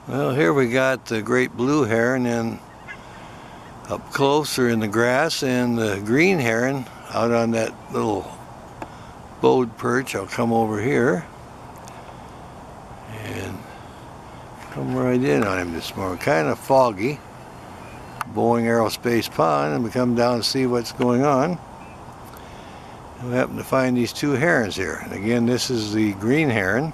Well, here we got the great blue heron and up closer in the grass, and the green heron out on that little bowed perch. I'll come over here and come right in on him this morning. Kind of foggy. Boeing Aerospace pond, and we come down to see what's going on. We happen to find these two herons here. And again, this is the green heron.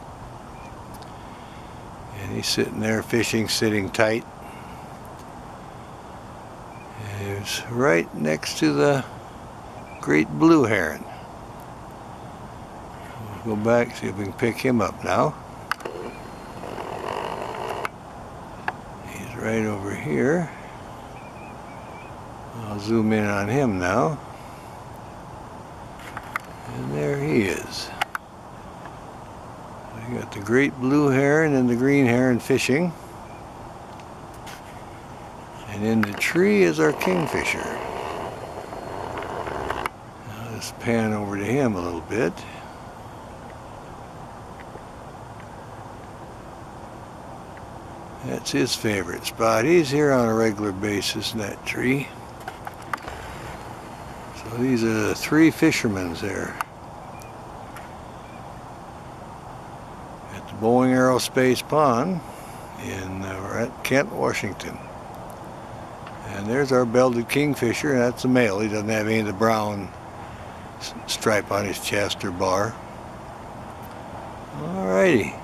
And he's sitting there fishing, sitting tight. And he's right next to the great blue heron. We'll go back, see if we can pick him up now. He's right over here. I'll zoom in on him now. And there he is. We got the great blue heron and the green heron fishing. And in the tree is our kingfisher. Now let's pan over to him a little bit. That's his favorite spot. He's here on a regular basis in that tree. So these are the three fishermen there at the Boeing Aerospace pond we're at Kent, Washington. And there's our belted kingfisher. That's a male. He doesn't have any of the brown stripe on his chest or bar. Alrighty.